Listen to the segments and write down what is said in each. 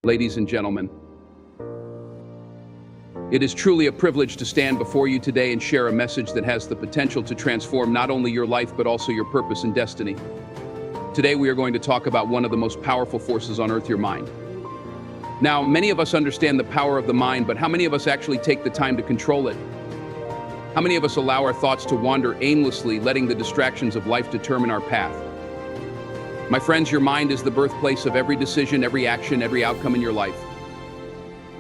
Ladies and gentlemen, it is truly a privilege to stand before you today and share a message that has the potential to transform not only your life but also your purpose and destiny. Today we are going to talk about one of the most powerful forces on earth, your mind. Now, many of us understand the power of the mind, but how many of us actually take the time to control it? How many of us allow our thoughts to wander aimlessly, letting the distractions of life determine our path? My friends, your mind is the birthplace of every decision, every action, every outcome in your life.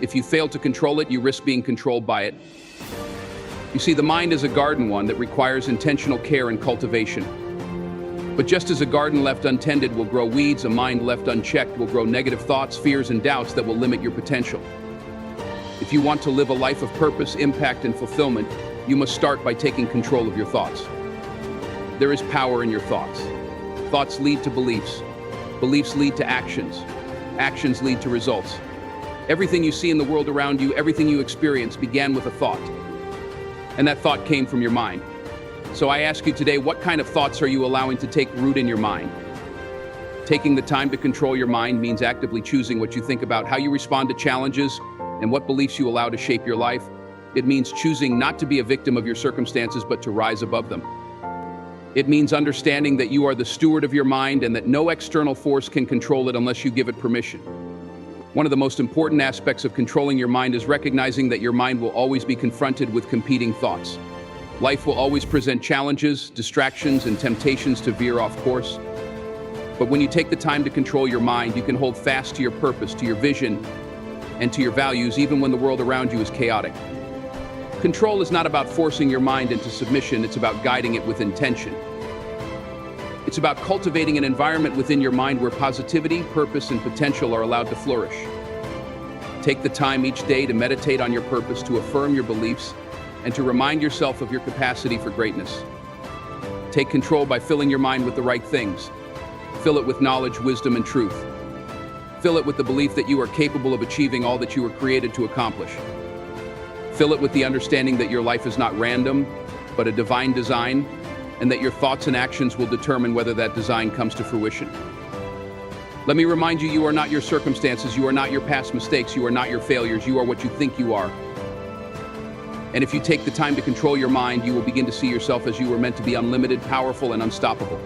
If you fail to control it, you risk being controlled by it. You see, the mind is a garden, one that requires intentional care and cultivation. But just as a garden left untended will grow weeds, a mind left unchecked will grow negative thoughts, fears, and doubts that will limit your potential. If you want to live a life of purpose, impact, and fulfillment, you must start by taking control of your thoughts. There is power in your thoughts. Thoughts lead to beliefs. Beliefs lead to actions. Actions lead to results. Everything you see in the world around you, everything you experience began with a thought. And that thought came from your mind. So I ask you today, what kind of thoughts are you allowing to take root in your mind? Taking the time to control your mind means actively choosing what you think about, how you respond to challenges, and what beliefs you allow to shape your life. It means choosing not to be a victim of your circumstances, but to rise above them. It means understanding that you are the steward of your mind and that no external force can control it unless you give it permission. One of the most important aspects of controlling your mind is recognizing that your mind will always be confronted with competing thoughts. Life will always present challenges, distractions, and temptations to veer off course. But when you take the time to control your mind, you can hold fast to your purpose, to your vision, and to your values, even when the world around you is chaotic. Control is not about forcing your mind into submission, it's about guiding it with intention. It's about cultivating an environment within your mind where positivity, purpose, and potential are allowed to flourish. Take the time each day to meditate on your purpose, to affirm your beliefs, and to remind yourself of your capacity for greatness. Take control by filling your mind with the right things. Fill it with knowledge, wisdom, and truth. Fill it with the belief that you are capable of achieving all that you were created to accomplish. Fill it with the understanding that your life is not random, but a divine design, and that your thoughts and actions will determine whether that design comes to fruition. Let me remind you, you are not your circumstances, you are not your past mistakes, you are not your failures, you are what you think you are. And if you take the time to control your mind, you will begin to see yourself as you were meant to be: unlimited, powerful, and unstoppable.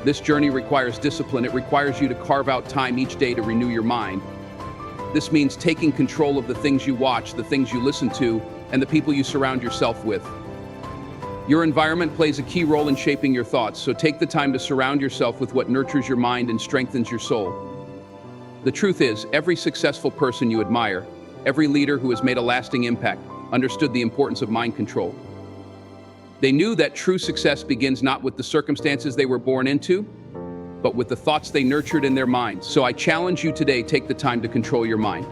This journey requires discipline. It requires you to carve out time each day to renew your mind. This means taking control of the things you watch, the things you listen to, and the people you surround yourself with. Your environment plays a key role in shaping your thoughts, so take the time to surround yourself with what nurtures your mind and strengthens your soul. The truth is, every successful person you admire, every leader who has made a lasting impact, understood the importance of mind control. They knew that true success begins not with the circumstances they were born into, but with the thoughts they nurtured in their minds. So I challenge you today, take the time to control your mind.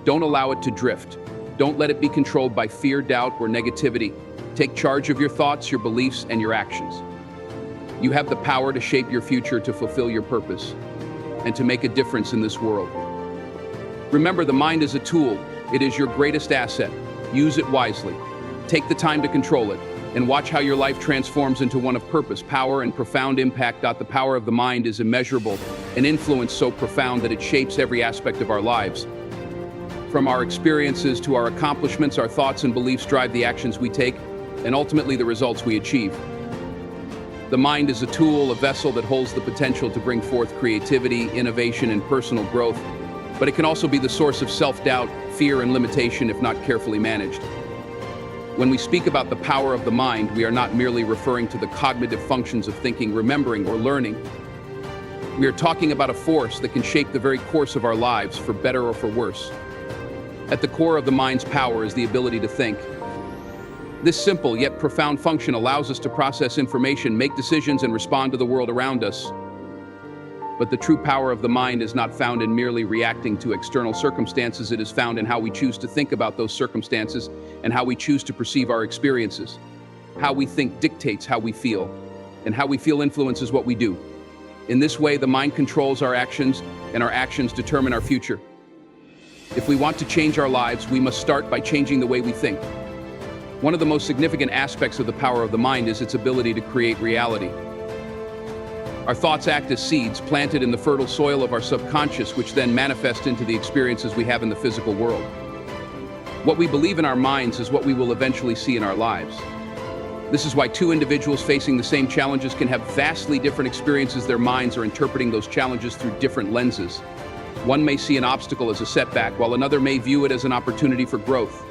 Don't allow it to drift. Don't let it be controlled by fear, doubt, or negativity. Take charge of your thoughts, your beliefs, and your actions. You have the power to shape your future, to fulfill your purpose, and to make a difference in this world. Remember, the mind is a tool. It is your greatest asset. Use it wisely. Take the time to control it, and watch how your life transforms into one of purpose, power, and profound impact. The power of the mind is immeasurable, an influence so profound that it shapes every aspect of our lives. From our experiences to our accomplishments, our thoughts and beliefs drive the actions we take, and ultimately the results we achieve. The mind is a tool, a vessel that holds the potential to bring forth creativity, innovation, and personal growth, but it can also be the source of self-doubt, fear, and limitation if not carefully managed. When we speak about the power of the mind, we are not merely referring to the cognitive functions of thinking, remembering, or learning. We are talking about a force that can shape the very course of our lives, for better or for worse. At the core of the mind's power is the ability to think. This simple yet profound function allows us to process information, make decisions, and respond to the world around us. But the true power of the mind is not found in merely reacting to external circumstances. It is found in how we choose to think about those circumstances and how we choose to perceive our experiences. How we think dictates how we feel, and how we feel influences what we do. In this way, the mind controls our actions, and our actions determine our future. If we want to change our lives, we must start by changing the way we think. One of the most significant aspects of the power of the mind is its ability to create reality. Our thoughts act as seeds planted in the fertile soil of our subconscious, which then manifest into the experiences we have in the physical world. What we believe in our minds is what we will eventually see in our lives. This is why two individuals facing the same challenges can have vastly different experiences. Their minds are interpreting those challenges through different lenses. One may see an obstacle as a setback, while another may view it as an opportunity for growth.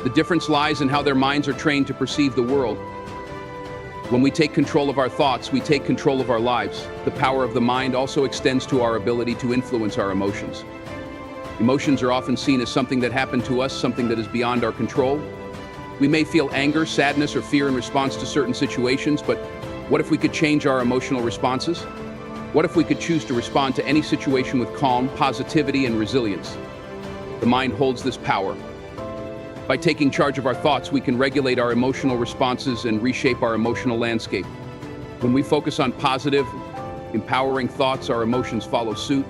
The difference lies in how their minds are trained to perceive the world. When we take control of our thoughts, we take control of our lives. The power of the mind also extends to our ability to influence our emotions. Emotions are often seen as something that happened to us, something that is beyond our control. We may feel anger, sadness, or fear in response to certain situations, but what if we could change our emotional responses? What if we could choose to respond to any situation with calm, positivity, and resilience? The mind holds this power. By taking charge of our thoughts, we can regulate our emotional responses and reshape our emotional landscape. When we focus on positive, empowering thoughts, our emotions follow suit.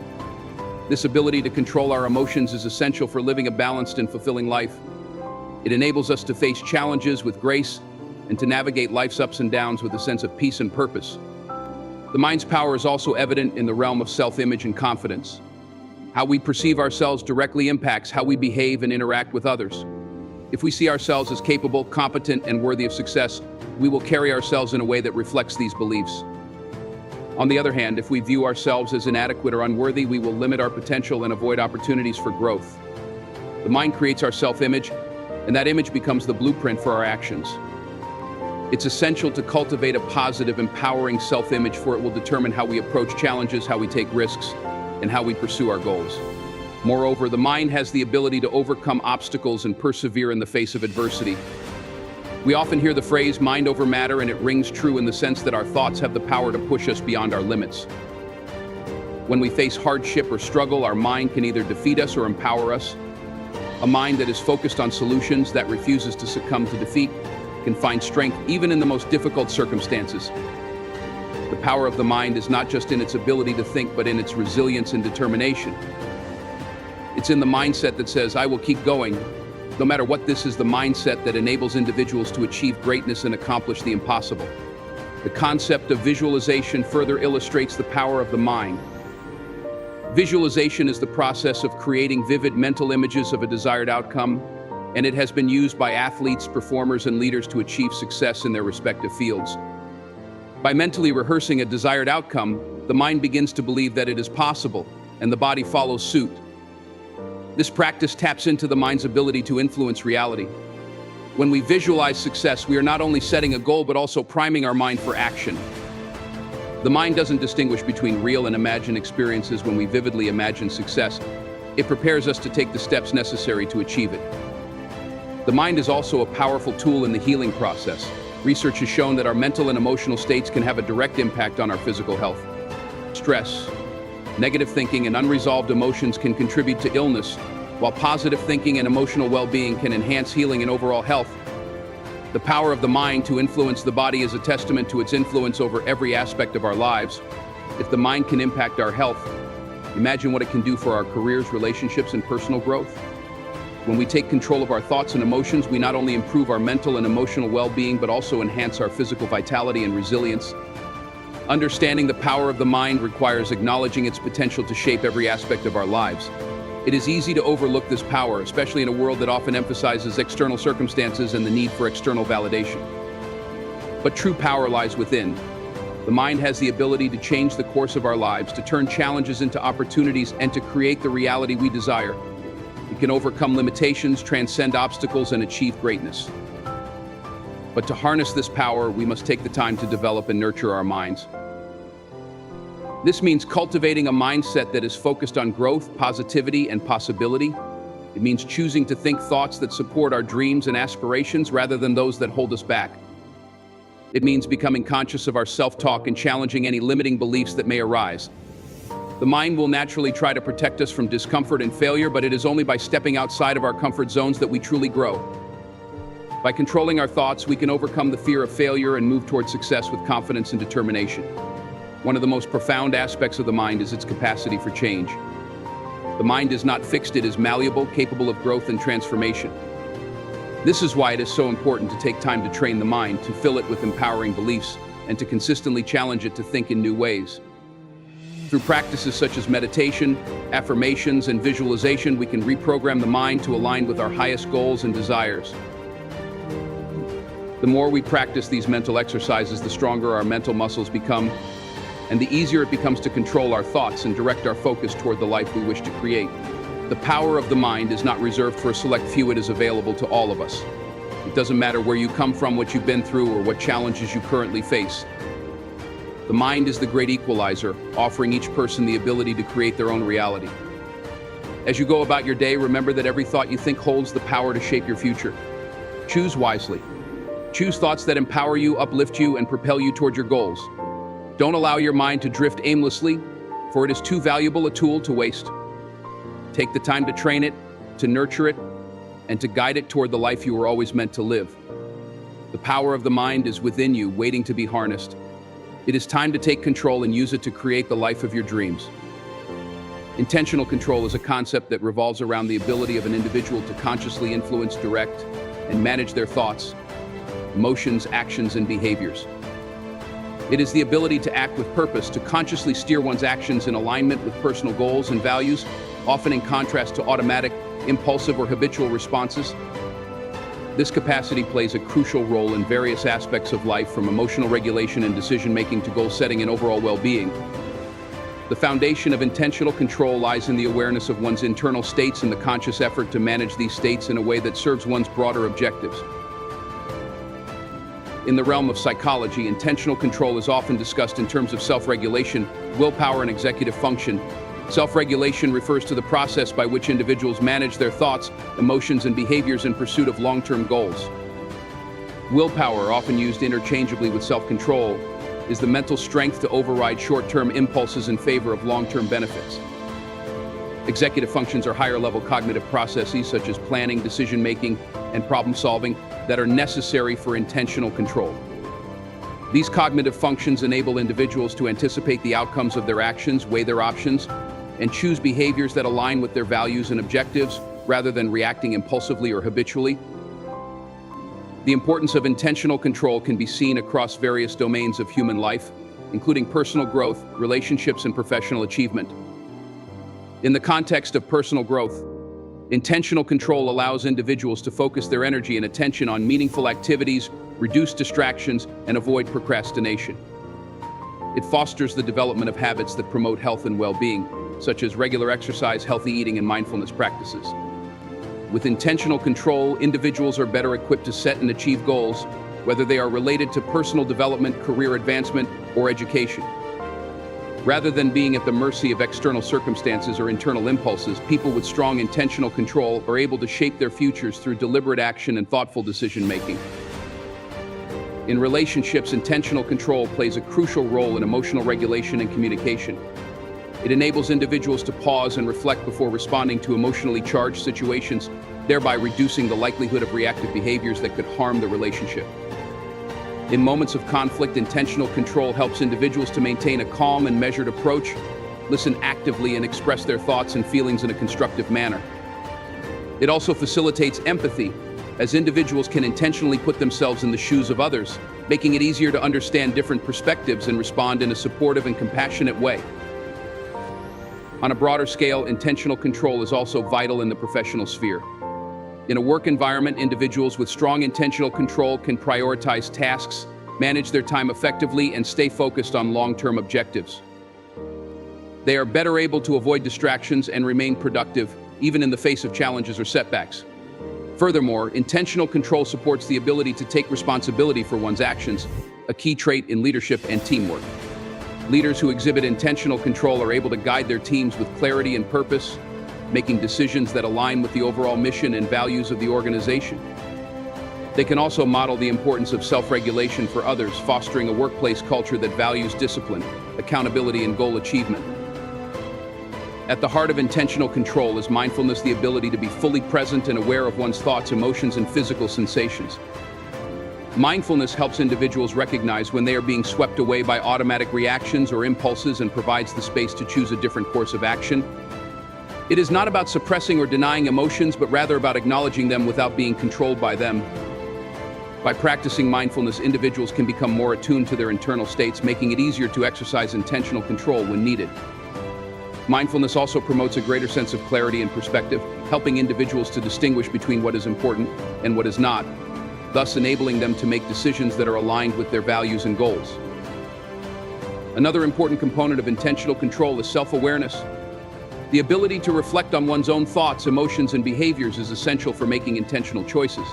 This ability to control our emotions is essential for living a balanced and fulfilling life. It enables us to face challenges with grace and to navigate life's ups and downs with a sense of peace and purpose. The mind's power is also evident in the realm of self-image and confidence. How we perceive ourselves directly impacts how we behave and interact with others. If we see ourselves as capable, competent, and worthy of success, we will carry ourselves in a way that reflects these beliefs. On the other hand, if we view ourselves as inadequate or unworthy, we will limit our potential and avoid opportunities for growth. The mind creates our self-image, and that image becomes the blueprint for our actions. It's essential to cultivate a positive, empowering self-image, for it will determine how we approach challenges, how we take risks, and how we pursue our goals. Moreover, the mind has the ability to overcome obstacles and persevere in the face of adversity. We often hear the phrase mind over matter, and it rings true in the sense that our thoughts have the power to push us beyond our limits. When we face hardship or struggle, our mind can either defeat us or empower us. A mind that is focused on solutions, that refuses to succumb to defeat, can find strength even in the most difficult circumstances. The power of the mind is not just in its ability to think, but in its resilience and determination. It's in the mindset that says, I will keep going. No matter what, this is the mindset that enables individuals to achieve greatness and accomplish the impossible. The concept of visualization further illustrates the power of the mind. Visualization is the process of creating vivid mental images of a desired outcome, and it has been used by athletes, performers, and leaders to achieve success in their respective fields. By mentally rehearsing a desired outcome, the mind begins to believe that it is possible, and the body follows suit. This practice taps into the mind's ability to influence reality. When we visualize success, we are not only setting a goal, but also priming our mind for action. The mind doesn't distinguish between real and imagined experiences. When we vividly imagine success, it prepares us to take the steps necessary to achieve it. The mind is also a powerful tool in the healing process. Research has shown that our mental and emotional states can have a direct impact on our physical health. Stress, negative thinking, and unresolved emotions can contribute to illness, while positive thinking and emotional well-being can enhance healing and overall health. The power of the mind to influence the body is a testament to its influence over every aspect of our lives. If the mind can impact our health, imagine what it can do for our careers, relationships, and personal growth. When we take control of our thoughts and emotions, we not only improve our mental and emotional well-being, but also enhance our physical vitality and resilience. Understanding the power of the mind requires acknowledging its potential to shape every aspect of our lives. It is easy to overlook this power, especially in a world that often emphasizes external circumstances and the need for external validation. But true power lies within. The mind has the ability to change the course of our lives, to turn challenges into opportunities, and to create the reality we desire. It can overcome limitations, transcend obstacles, and achieve greatness. But to harness this power, we must take the time to develop and nurture our minds. This means cultivating a mindset that is focused on growth, positivity, and possibility. It means choosing to think thoughts that support our dreams and aspirations rather than those that hold us back. It means becoming conscious of our self-talk and challenging any limiting beliefs that may arise. The mind will naturally try to protect us from discomfort and failure, but it is only by stepping outside of our comfort zones that we truly grow. By controlling our thoughts, we can overcome the fear of failure and move toward success with confidence and determination. One of the most profound aspects of the mind is its capacity for change. The mind is not fixed, it is malleable, capable of growth and transformation. This is why it is so important to take time to train the mind, to fill it with empowering beliefs, and to consistently challenge it to think in new ways. Through practices such as meditation, affirmations, and visualization, we can reprogram the mind to align with our highest goals and desires. The more we practice these mental exercises, the stronger our mental muscles become, and the easier it becomes to control our thoughts and direct our focus toward the life we wish to create. The power of the mind is not reserved for a select few, it is available to all of us. It doesn't matter where you come from, what you've been through, or what challenges you currently face. The mind is the great equalizer, offering each person the ability to create their own reality. As you go about your day, remember that every thought you think holds the power to shape your future. Choose wisely. Choose thoughts that empower you, uplift you, and propel you toward your goals. Don't allow your mind to drift aimlessly, for it is too valuable a tool to waste. Take the time to train it, to nurture it, and to guide it toward the life you were always meant to live. The power of the mind is within you, waiting to be harnessed. It is time to take control and use it to create the life of your dreams. Intentional control is a concept that revolves around the ability of an individual to consciously influence, direct, and manage their thoughts, emotions, actions, and behaviors. It is the ability to act with purpose, to consciously steer one's actions in alignment with personal goals and values, often in contrast to automatic, impulsive, or habitual responses. This capacity plays a crucial role in various aspects of life, from emotional regulation and decision-making to goal setting and overall well-being. The foundation of intentional control lies in the awareness of one's internal states and the conscious effort to manage these states in a way that serves one's broader objectives. In the realm of psychology, intentional control is often discussed in terms of self-regulation, willpower, and executive function. Self-regulation refers to the process by which individuals manage their thoughts, emotions, and behaviors in pursuit of long-term goals. Willpower, often used interchangeably with self-control, is the mental strength to override short-term impulses in favor of long-term benefits. Executive functions are higher-level cognitive processes such as planning, decision-making, and problem-solving that are necessary for intentional control. These cognitive functions enable individuals to anticipate the outcomes of their actions, weigh their options, and choose behaviors that align with their values and objectives, rather than reacting impulsively or habitually. The importance of intentional control can be seen across various domains of human life, including personal growth, relationships, and professional achievement. In the context of personal growth, intentional control allows individuals to focus their energy and attention on meaningful activities, reduce distractions, and avoid procrastination. It fosters the development of habits that promote health and well-being, such as regular exercise, healthy eating, and mindfulness practices. With intentional control, individuals are better equipped to set and achieve goals, whether they are related to personal development, career advancement, or education. Rather than being at the mercy of external circumstances or internal impulses, people with strong intentional control are able to shape their futures through deliberate action and thoughtful decision-making. In relationships, intentional control plays a crucial role in emotional regulation and communication. It enables individuals to pause and reflect before responding to emotionally charged situations, thereby reducing the likelihood of reactive behaviors that could harm the relationship. In moments of conflict, intentional control helps individuals to maintain a calm and measured approach, listen actively, and express their thoughts and feelings in a constructive manner. It also facilitates empathy, as individuals can intentionally put themselves in the shoes of others, making it easier to understand different perspectives and respond in a supportive and compassionate way. On a broader scale, intentional control is also vital in the professional sphere. In a work environment, individuals with strong intentional control can prioritize tasks, manage their time effectively, and stay focused on long-term objectives. They are better able to avoid distractions and remain productive, even in the face of challenges or setbacks. Furthermore, intentional control supports the ability to take responsibility for one's actions, a key trait in leadership and teamwork. Leaders who exhibit intentional control are able to guide their teams with clarity and purpose, making decisions that align with the overall mission and values of the organization. They can also model the importance of self-regulation for others, fostering a workplace culture that values discipline, accountability, and goal achievement. At the heart of intentional control is mindfulness, the ability to be fully present and aware of one's thoughts, emotions, and physical sensations. Mindfulness helps individuals recognize when they are being swept away by automatic reactions or impulses and provides the space to choose a different course of action. It is not about suppressing or denying emotions, but rather about acknowledging them without being controlled by them. By practicing mindfulness, individuals can become more attuned to their internal states, making it easier to exercise intentional control when needed. Mindfulness also promotes a greater sense of clarity and perspective, helping individuals to distinguish between what is important and what is not, thus enabling them to make decisions that are aligned with their values and goals. Another important component of intentional control is self-awareness. The ability to reflect on one's own thoughts, emotions, and behaviors is essential for making intentional choices.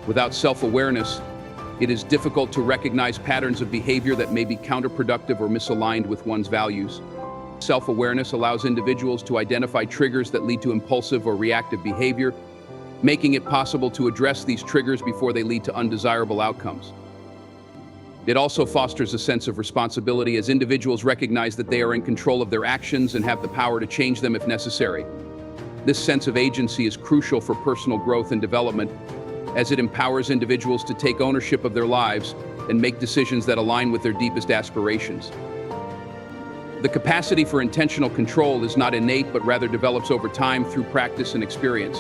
Without self-awareness, it is difficult to recognize patterns of behavior that may be counterproductive or misaligned with one's values. Self-awareness allows individuals to identify triggers that lead to impulsive or reactive behavior, making it possible to address these triggers before they lead to undesirable outcomes. It also fosters a sense of responsibility as individuals recognize that they are in control of their actions and have the power to change them if necessary. This sense of agency is crucial for personal growth and development, as it empowers individuals to take ownership of their lives and make decisions that align with their deepest aspirations. The capacity for intentional control is not innate, but rather develops over time through practice and experience.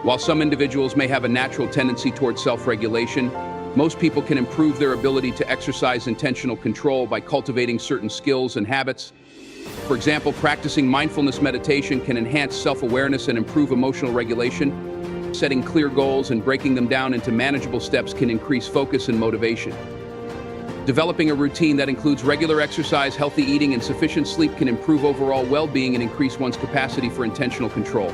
While some individuals may have a natural tendency towards self-regulation, most people can improve their ability to exercise intentional control by cultivating certain skills and habits. For example, practicing mindfulness meditation can enhance self-awareness and improve emotional regulation. Setting clear goals and breaking them down into manageable steps can increase focus and motivation. Developing a routine that includes regular exercise, healthy eating, and sufficient sleep can improve overall well-being and increase one's capacity for intentional control.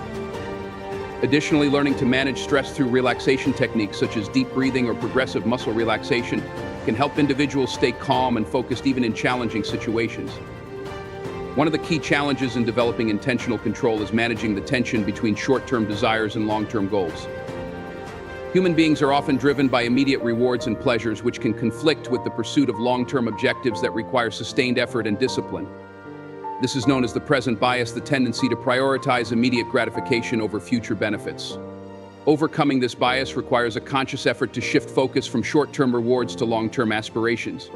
Additionally, learning to manage stress through relaxation techniques such as deep breathing or progressive muscle relaxation can help individuals stay calm and focused even in challenging situations. One of the key challenges in developing intentional control is managing the tension between short-term desires and long-term goals. Human beings are often driven by immediate rewards and pleasures, which can conflict with the pursuit of long-term objectives that require sustained effort and discipline. This is known as the present bias, the tendency to prioritize immediate gratification over future benefits. Overcoming this bias requires a conscious effort to shift focus from short-term rewards to long-term aspirations.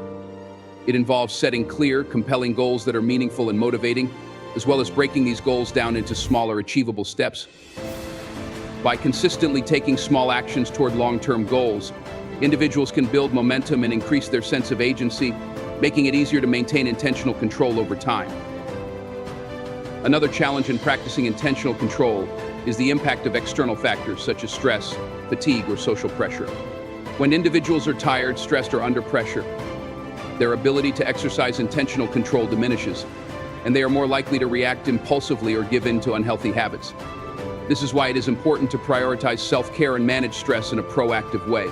It involves setting clear, compelling goals that are meaningful and motivating, as well as breaking these goals down into smaller, achievable steps. By consistently taking small actions toward long-term goals, individuals can build momentum and increase their sense of agency, making it easier to maintain intentional control over time. Another challenge in practicing intentional control is the impact of external factors such as stress, fatigue, or social pressure. When individuals are tired, stressed, or under pressure, their ability to exercise intentional control diminishes, and they are more likely to react impulsively or give in to unhealthy habits. This is why it is important to prioritize self-care and manage stress in a proactive way.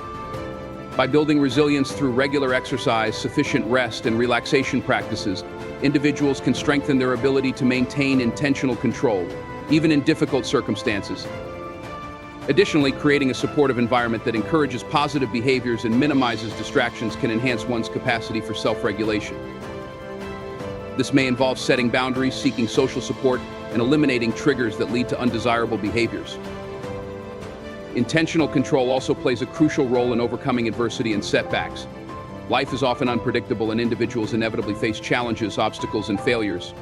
By building resilience through regular exercise, sufficient rest, and relaxation practices, individuals can strengthen their ability to maintain intentional control, even in difficult circumstances. Additionally, creating a supportive environment that encourages positive behaviors and minimizes distractions can enhance one's capacity for self-regulation. This may involve setting boundaries, seeking social support, and eliminating triggers that lead to undesirable behaviors. Intentional control also plays a crucial role in overcoming adversity and setbacks. Life is often unpredictable, and individuals inevitably face challenges, obstacles, and failures.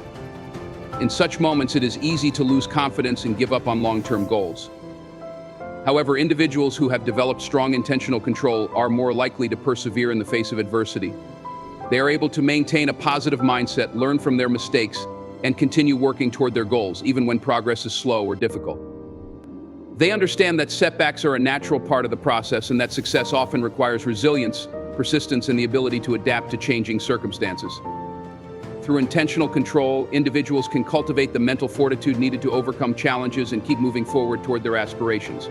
In such moments, it is easy to lose confidence and give up on long-term goals. However, individuals who have developed strong intentional control are more likely to persevere in the face of adversity. They are able to maintain a positive mindset, learn from their mistakes, and continue working toward their goals, even when progress is slow or difficult. They understand that setbacks are a natural part of the process and that success often requires resilience, persistence, and the ability to adapt to changing circumstances. Through intentional control, individuals can cultivate the mental fortitude needed to overcome challenges and keep moving forward toward their aspirations.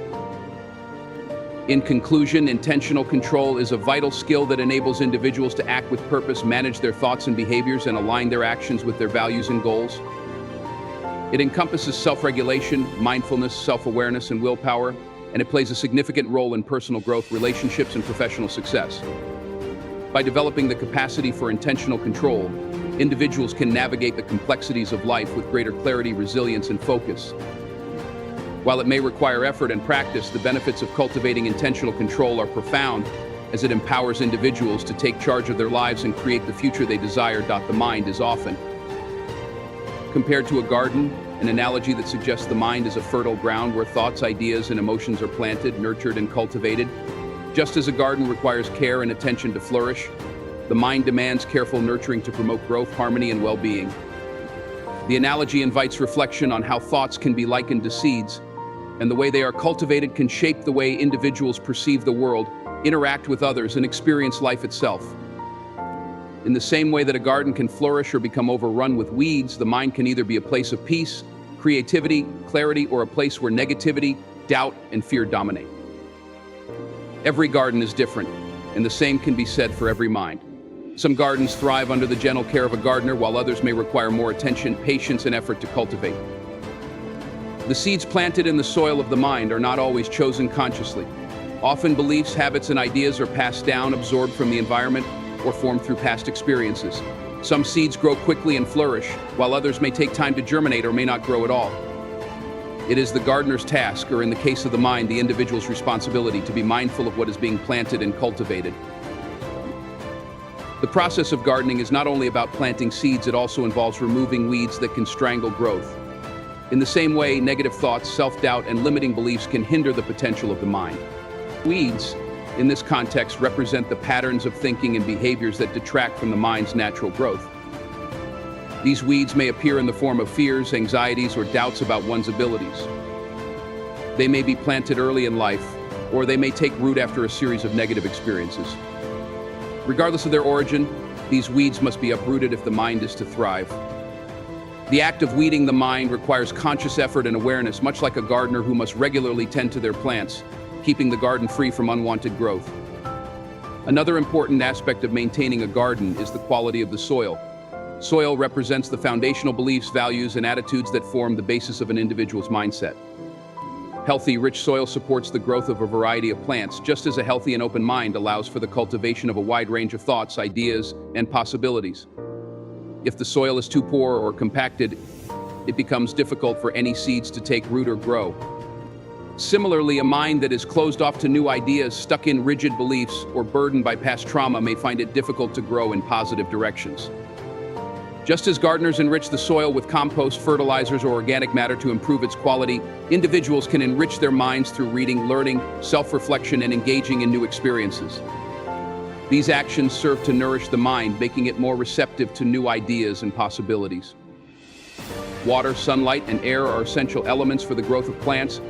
In conclusion, intentional control is a vital skill that enables individuals to act with purpose, manage their thoughts and behaviors, and align their actions with their values and goals. It encompasses self-regulation, mindfulness, self-awareness, and willpower, and it plays a significant role in personal growth, relationships, and professional success. By developing the capacity for intentional control, individuals can navigate the complexities of life with greater clarity, resilience, and focus. While it may require effort and practice, the benefits of cultivating intentional control are profound, as it empowers individuals to take charge of their lives and create the future they desire. The mind is often compared to a garden, an analogy that suggests the mind is a fertile ground where thoughts, ideas, and emotions are planted, nurtured, and cultivated. Just as a garden requires care and attention to flourish, the mind demands careful nurturing to promote growth, harmony, and well-being. The analogy invites reflection on how thoughts can be likened to seeds, and the way they are cultivated can shape the way individuals perceive the world, interact with others, and experience life itself. In the same way that a garden can flourish or become overrun with weeds, the mind can either be a place of peace, creativity, clarity, or a place where negativity, doubt, and fear dominate. Every garden is different, and the same can be said for every mind. Some gardens thrive under the gentle care of a gardener, while others may require more attention, patience, and effort to cultivate. The seeds planted in the soil of the mind are not always chosen consciously. Often beliefs, habits, and ideas are passed down, absorbed from the environment, or formed through past experiences. Some seeds grow quickly and flourish, while others may take time to germinate or may not grow at all. It is the gardener's task, or in the case of the mind, the individual's responsibility, to be mindful of what is being planted and cultivated. The process of gardening is not only about planting seeds, it also involves removing weeds that can strangle growth. In the same way, negative thoughts, self-doubt, and limiting beliefs can hinder the potential of the mind. Weeds, in this context, represent the patterns of thinking and behaviors that detract from the mind's natural growth. These weeds may appear in the form of fears, anxieties, or doubts about one's abilities. They may be planted early in life, or they may take root after a series of negative experiences. Regardless of their origin, these weeds must be uprooted if the mind is to thrive. The act of weeding the mind requires conscious effort and awareness, much like a gardener who must regularly tend to their plants, keeping the garden free from unwanted growth. Another important aspect of maintaining a garden is the quality of the soil. Soil represents the foundational beliefs, values, and attitudes that form the basis of an individual's mindset. Healthy, rich soil supports the growth of a variety of plants, just as a healthy and open mind allows for the cultivation of a wide range of thoughts, ideas, and possibilities. If the soil is too poor or compacted, it becomes difficult for any seeds to take root or grow. Similarly, a mind that is closed off to new ideas, stuck in rigid beliefs, or burdened by past trauma may find it difficult to grow in positive directions. Just as gardeners enrich the soil with compost, fertilizers, or organic matter to improve its quality, individuals can enrich their minds through reading, learning, self-reflection, and engaging in new experiences. These actions serve to nourish the mind, making it more receptive to new ideas and possibilities. Water, sunlight, and air are essential elements for the growth of plants,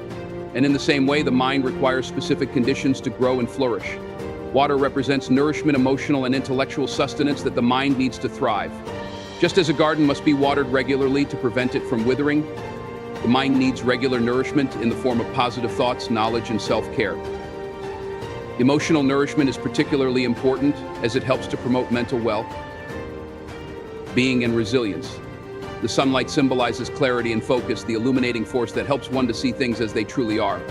and in the same way, the mind requires specific conditions to grow and flourish. Water represents nourishment, emotional, and intellectual sustenance that the mind needs to thrive. Just as a garden must be watered regularly to prevent it from withering, the mind needs regular nourishment in the form of positive thoughts, knowledge, and self-care. Emotional nourishment is particularly important as it helps to promote mental well-being and resilience. The sunlight symbolizes clarity and focus, the illuminating force that helps one to see things as they truly are.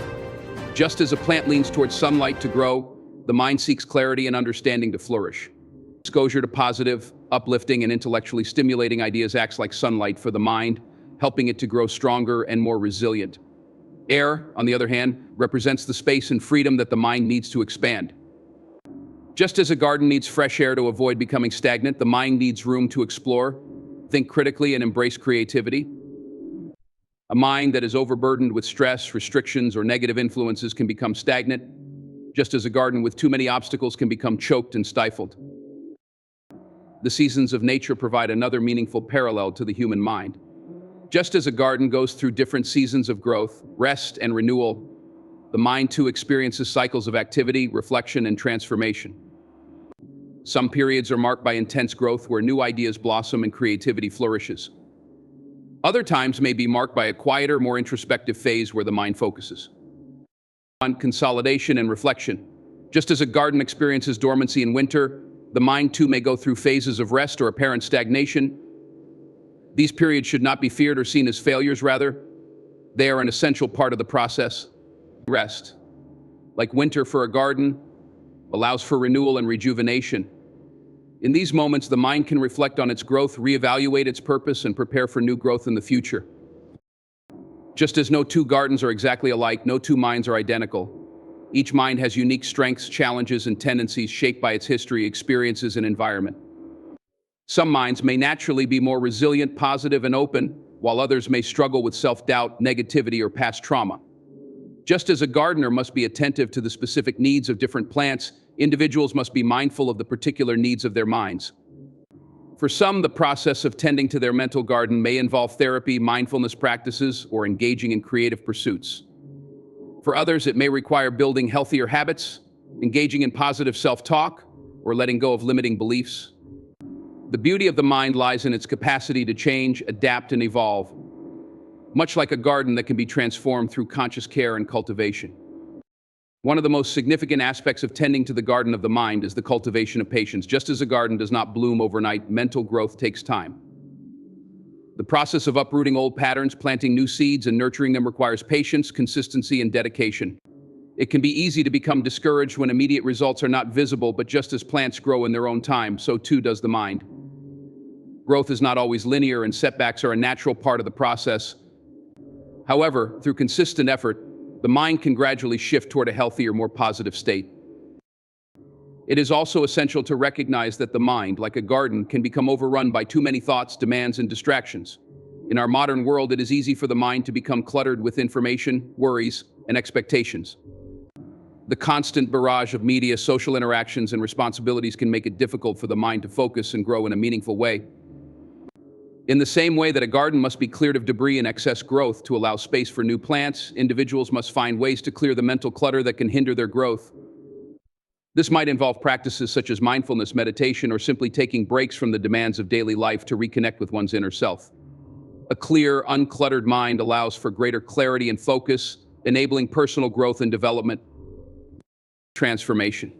Just as a plant leans towards sunlight to grow, the mind seeks clarity and understanding to flourish. Exposure to positive, uplifting, and intellectually stimulating ideas acts like sunlight for the mind, helping it to grow stronger and more resilient. Air, on the other hand, represents the space and freedom that the mind needs to expand. Just as a garden needs fresh air to avoid becoming stagnant, the mind needs room to explore, think critically, and embrace creativity. A mind that is overburdened with stress, restrictions, or negative influences can become stagnant, just as a garden with too many obstacles can become choked and stifled. The seasons of nature provide another meaningful parallel to the human mind. Just as a garden goes through different seasons of growth, rest, and renewal, the mind too experiences cycles of activity, reflection, and transformation. Some periods are marked by intense growth where new ideas blossom and creativity flourishes. Other times may be marked by a quieter, more introspective phase where the mind focuses on consolidation and reflection. Just as a garden experiences dormancy in winter, the mind too may go through phases of rest or apparent stagnation. These periods should not be feared or seen as failures, rather, they are an essential part of the process. Rest, like winter for a garden, allows for renewal and rejuvenation. In these moments, the mind can reflect on its growth, reevaluate its purpose, and prepare for new growth in the future. Just as no two gardens are exactly alike, no two minds are identical. Each mind has unique strengths, challenges, and tendencies shaped by its history, experiences, and environment. Some minds may naturally be more resilient, positive, and open, while others may struggle with self-doubt, negativity, or past trauma. Just as a gardener must be attentive to the specific needs of different plants, individuals must be mindful of the particular needs of their minds. For some, the process of tending to their mental garden may involve therapy, mindfulness practices, or engaging in creative pursuits. For others, it may require building healthier habits, engaging in positive self-talk, or letting go of limiting beliefs. The beauty of the mind lies in its capacity to change, adapt, and evolve, much like a garden that can be transformed through conscious care and cultivation. One of the most significant aspects of tending to the garden of the mind is the cultivation of patience. Just as a garden does not bloom overnight, mental growth takes time. The process of uprooting old patterns, planting new seeds, and nurturing them requires patience, consistency, and dedication. It can be easy to become discouraged when immediate results are not visible, but just as plants grow in their own time, so too does the mind. Growth is not always linear, and setbacks are a natural part of the process. However, through consistent effort, the mind can gradually shift toward a healthier, more positive state. It is also essential to recognize that the mind, like a garden, can become overrun by too many thoughts, demands, and distractions. In our modern world, it is easy for the mind to become cluttered with information, worries, and expectations. The constant barrage of media, social interactions, and responsibilities can make it difficult for the mind to focus and grow in a meaningful way. In the same way that a garden must be cleared of debris and excess growth to allow space for new plants, individuals must find ways to clear the mental clutter that can hinder their growth. This might involve practices such as mindfulness, meditation, or simply taking breaks from the demands of daily life to reconnect with one's inner self. A clear, uncluttered mind allows for greater clarity and focus, enabling personal growth and development. Transformation.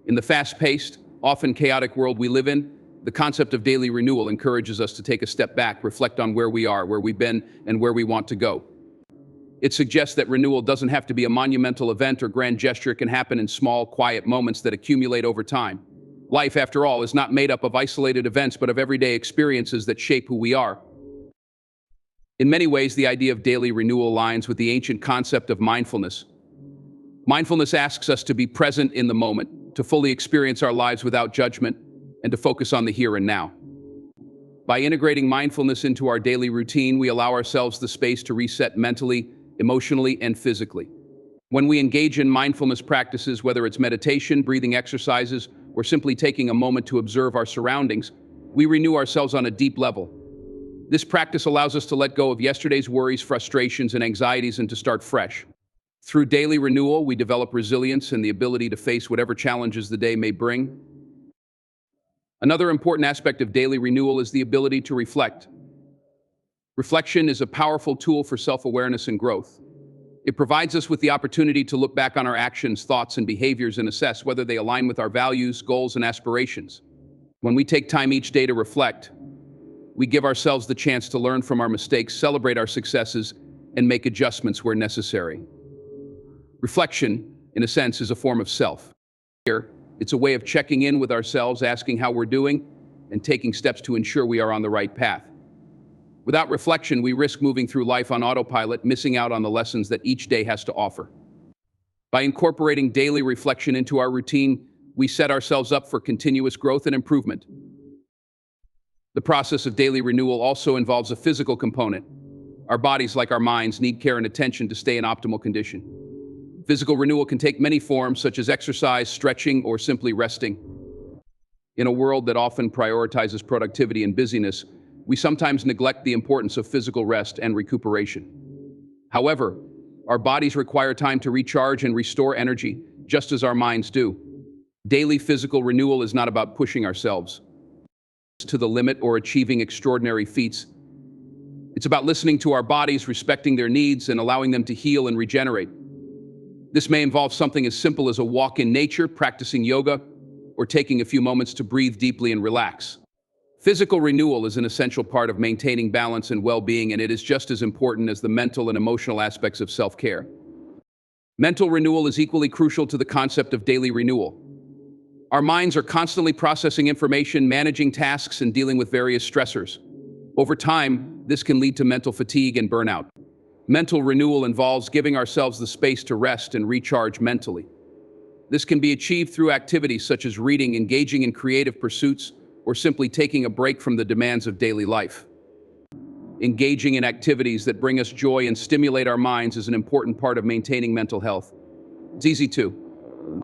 In the fast-paced, often chaotic world we live in, the concept of daily renewal encourages us to take a step back, reflect on where we are, where we've been, and where we want to go. It suggests that renewal doesn't have to be a monumental event or grand gesture. It can happen in small, quiet moments that accumulate over time. Life, after all, is not made up of isolated events, but of everyday experiences that shape who we are. In many ways, the idea of daily renewal aligns with the ancient concept of mindfulness. Mindfulness asks us to be present in the moment, to fully experience our lives without judgment, and to focus on the here and now. By integrating mindfulness into our daily routine, we allow ourselves the space to reset mentally, emotionally, and physically. When we engage in mindfulness practices, whether it's meditation, breathing exercises, or simply taking a moment to observe our surroundings, we renew ourselves on a deep level. This practice allows us to let go of yesterday's worries, frustrations, and anxieties and to start fresh. Through daily renewal, we develop resilience and the ability to face whatever challenges the day may bring. Another important aspect of daily renewal is the ability to reflect. Reflection is a powerful tool for self-awareness and growth. It provides us with the opportunity to look back on our actions, thoughts, and behaviors and assess whether they align with our values, goals, and aspirations. When we take time each day to reflect, we give ourselves the chance to learn from our mistakes, celebrate our successes, and make adjustments where necessary. Reflection, in a sense, is a form of self-care. It's a way of checking in with ourselves, asking how we're doing, and taking steps to ensure we are on the right path. Without reflection, we risk moving through life on autopilot, missing out on the lessons that each day has to offer. By incorporating daily reflection into our routine, we set ourselves up for continuous growth and improvement. The process of daily renewal also involves a physical component. Our bodies, like our minds, need care and attention to stay in optimal condition. Physical renewal can take many forms, such as exercise, stretching, or simply resting. In a world that often prioritizes productivity and busyness, we sometimes neglect the importance of physical rest and recuperation. However, our bodies require time to recharge and restore energy, just as our minds do. Daily physical renewal is not about pushing ourselves to the limit or achieving extraordinary feats. It's about listening to our bodies, respecting their needs, and allowing them to heal and regenerate. This may involve something as simple as a walk in nature, practicing yoga, or taking a few moments to breathe deeply and relax. Physical renewal is an essential part of maintaining balance and well-being, and it is just as important as the mental and emotional aspects of self-care. Mental renewal is equally crucial to the concept of daily renewal. Our minds are constantly processing information, managing tasks, and dealing with various stressors. Over time, this can lead to mental fatigue and burnout. Mental renewal involves giving ourselves the space to rest and recharge mentally. This can be achieved through activities such as reading, engaging in creative pursuits, or simply taking a break from the demands of daily life. Engaging in activities that bring us joy and stimulate our minds is an important part of maintaining mental health. It's easy to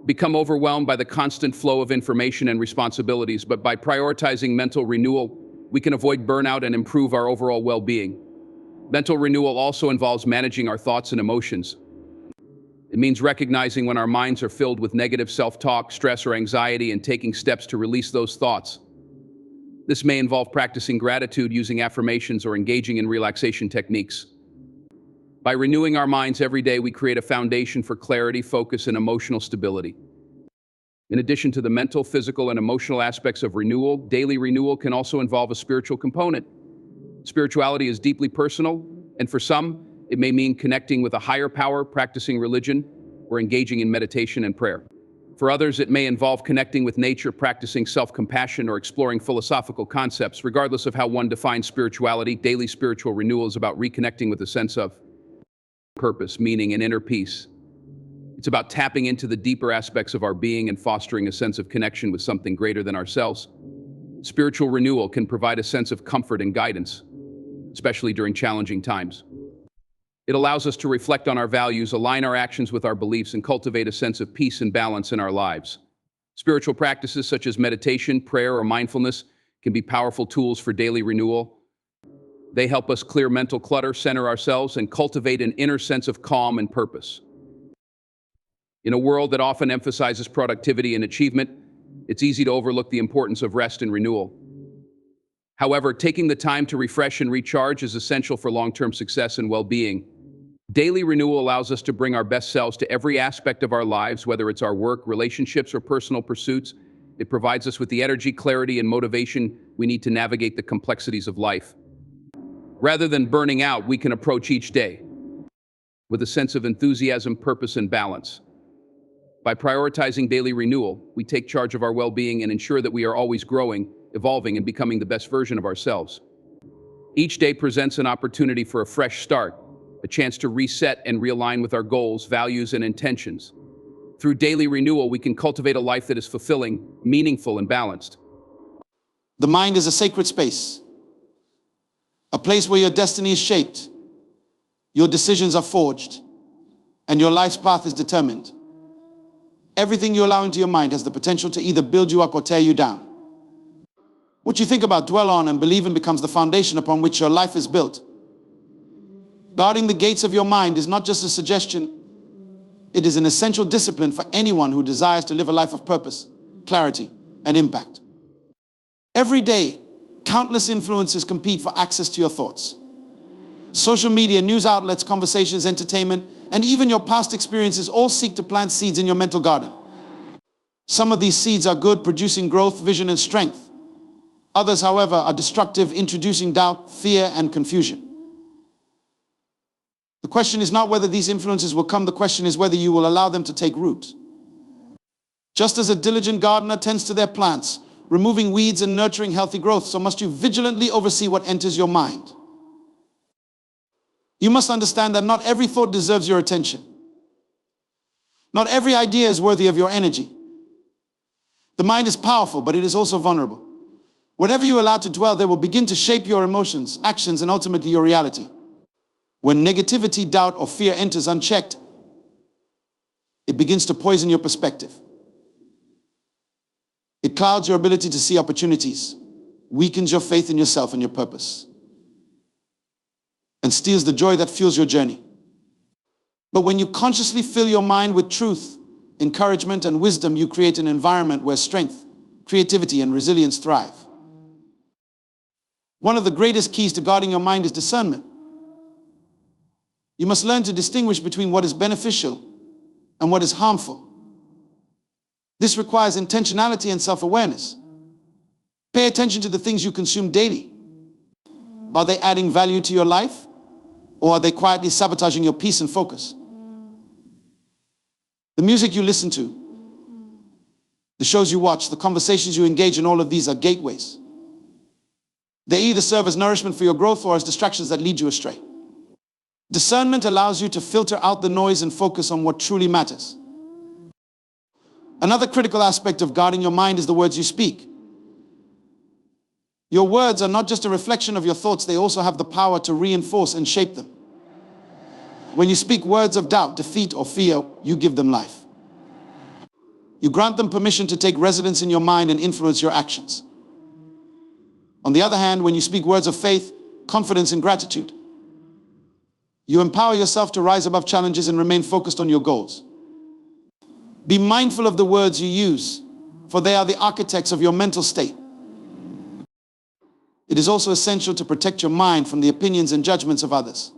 become overwhelmed by the constant flow of information and responsibilities, but by prioritizing mental renewal, we can avoid burnout and improve our overall well-being. Mental renewal also involves managing our thoughts and emotions. It means recognizing when our minds are filled with negative self-talk, stress, or anxiety, and taking steps to release those thoughts. This may involve practicing gratitude, using affirmations, or engaging in relaxation techniques. By renewing our minds every day, we create a foundation for clarity, focus, and emotional stability. In addition to the mental, physical, and emotional aspects of renewal, daily renewal can also involve a spiritual component. Spirituality is deeply personal, and for some, it may mean connecting with a higher power, practicing religion, or engaging in meditation and prayer. For others, it may involve connecting with nature, practicing self-compassion, or exploring philosophical concepts. Regardless of how one defines spirituality, daily spiritual renewal is about reconnecting with a sense of purpose, meaning, and inner peace. It's about tapping into the deeper aspects of our being and fostering a sense of connection with something greater than ourselves. Spiritual renewal can provide a sense of comfort and guidance, especially during challenging times. It allows us to reflect on our values, align our actions with our beliefs, and cultivate a sense of peace and balance in our lives. Spiritual practices such as meditation, prayer, or mindfulness can be powerful tools for daily renewal. They help us clear mental clutter, center ourselves, and cultivate an inner sense of calm and purpose. In a world that often emphasizes productivity and achievement, it's easy to overlook the importance of rest and renewal. However, taking the time to refresh and recharge is essential for long-term success and well-being. Daily renewal allows us to bring our best selves to every aspect of our lives, whether it's our work, relationships, or personal pursuits. It provides us with the energy, clarity, and motivation we need to navigate the complexities of life. Rather than burning out, we can approach each day with a sense of enthusiasm, purpose, and balance. By prioritizing daily renewal, we take charge of our well-being and ensure that we are always growing, evolving, and becoming the best version of ourselves. Each day presents an opportunity for a fresh start, a chance to reset and realign with our goals, values, and intentions. Through daily renewal, we can cultivate a life that is fulfilling, meaningful, and balanced. The mind is a sacred space, a place where your destiny is shaped, your decisions are forged, and your life's path is determined. Everything you allow into your mind has the potential to either build you up or tear you down. What you think about, dwell on, and believe in becomes the foundation upon which your life is built. Guarding the gates of your mind is not just a suggestion, it is an essential discipline for anyone who desires to live a life of purpose, clarity, and impact. Every day, countless influences compete for access to your thoughts. Social media, news outlets, conversations, entertainment, and even your past experiences all seek to plant seeds in your mental garden. Some of these seeds are good, producing growth, vision, and strength. Others, however, are destructive, introducing doubt, fear, and confusion. The question is not whether these influences will come, the question is whether you will allow them to take root. Just as a diligent gardener tends to their plants, removing weeds and nurturing healthy growth, so must you vigilantly oversee what enters your mind. You must understand that not every thought deserves your attention. Not every idea is worthy of your energy. The mind is powerful, but it is also vulnerable. Whatever you allow to dwell there will begin to shape your emotions, actions, and ultimately your reality. When negativity, doubt, or fear enters unchecked, it begins to poison your perspective. It clouds your ability to see opportunities, weakens your faith in yourself and your purpose, and steals the joy that fuels your journey. But when you consciously fill your mind with truth, encouragement, and wisdom, you create an environment where strength, creativity, and resilience thrive. One of the greatest keys to guarding your mind is discernment. You must learn to distinguish between what is beneficial and what is harmful. This requires intentionality and self-awareness. Pay attention to the things you consume daily. Are they adding value to your life, or are they quietly sabotaging your peace and focus? The music you listen to, the shows you watch, the conversations you engage in, all of these are gateways. They either serve as nourishment for your growth or as distractions that lead you astray. Discernment allows you to filter out the noise and focus on what truly matters. Another critical aspect of guarding your mind is the words you speak. Your words are not just a reflection of your thoughts, they also have the power to reinforce and shape them. When you speak words of doubt, defeat, or fear, you give them life. You grant them permission to take residence in your mind and influence your actions. On the other hand, when you speak words of faith, confidence, and gratitude, you empower yourself to rise above challenges and remain focused on your goals. Be mindful of the words you use, for they are the architects of your mental state. It is also essential to protect your mind from the opinions and judgments of others.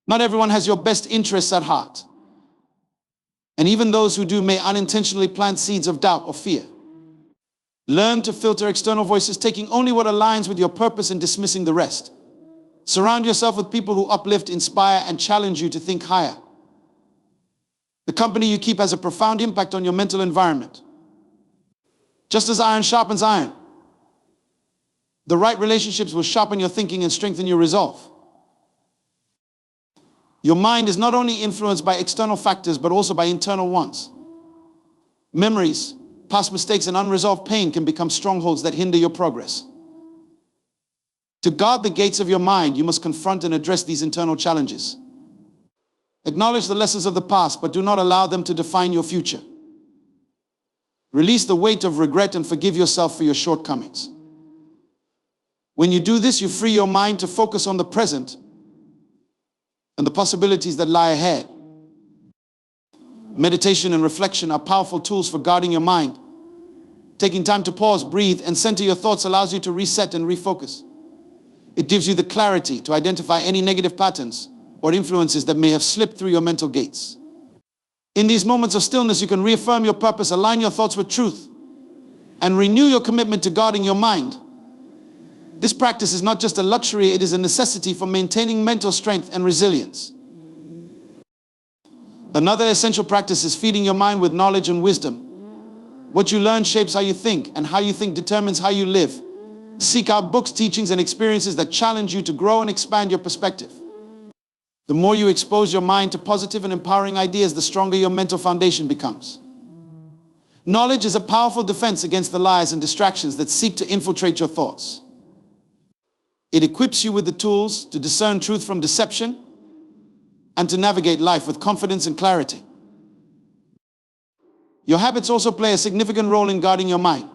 Not everyone has your best interests at heart, and even those who do may unintentionally plant seeds of doubt or fear. Learn to filter external voices, taking only what aligns with your purpose and dismissing the rest. Surround yourself with people who uplift, inspire, and challenge you to think higher. The company you keep has a profound impact on your mental environment. Just as iron sharpens iron, the right relationships will sharpen your thinking and strengthen your resolve. Your mind is not only influenced by external factors, but also by internal ones. Memories, past mistakes, and unresolved pain can become strongholds that hinder your progress. To guard the gates of your mind, you must confront and address these internal challenges. Acknowledge the lessons of the past, but do not allow them to define your future. Release the weight of regret and forgive yourself for your shortcomings. When you do this, you free your mind to focus on the present and the possibilities that lie ahead. Meditation and reflection are powerful tools for guarding your mind. Taking time to pause, breathe, and center your thoughts allows you to reset and refocus. It gives you the clarity to identify any negative patterns or influences that may have slipped through your mental gates. In these moments of stillness, you can reaffirm your purpose, align your thoughts with truth, and renew your commitment to guarding your mind. This practice is not just a luxury, it is a necessity for maintaining mental strength and resilience. Another essential practice is feeding your mind with knowledge and wisdom. What you learn shapes how you think, and how you think determines how you live. Seek out books, teachings, and experiences that challenge you to grow and expand your perspective. The more you expose your mind to positive and empowering ideas, the stronger your mental foundation becomes. Knowledge is a powerful defense against the lies and distractions that seek to infiltrate your thoughts. It equips you with the tools to discern truth from deception and to navigate life with confidence and clarity. Your habits also play a significant role in guarding your mind.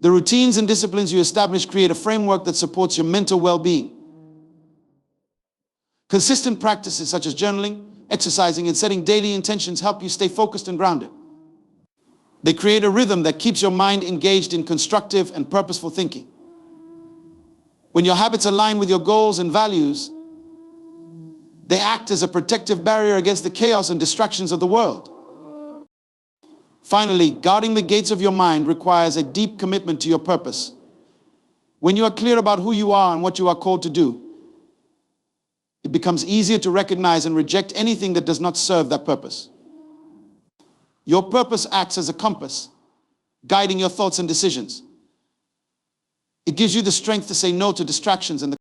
The routines and disciplines you establish create a framework that supports your mental well-being. Consistent practices such as journaling, exercising, and setting daily intentions help you stay focused and grounded. They create a rhythm that keeps your mind engaged in constructive and purposeful thinking. When your habits align with your goals and values, they act as a protective barrier against the chaos and distractions of the world. Finally, guarding the gates of your mind requires a deep commitment to your purpose. When you are clear about who you are and what you are called to do, it becomes easier to recognize and reject anything that does not serve that purpose. Your purpose acts as a compass, guiding your thoughts and decisions. It gives you the strength to say no to distractions and the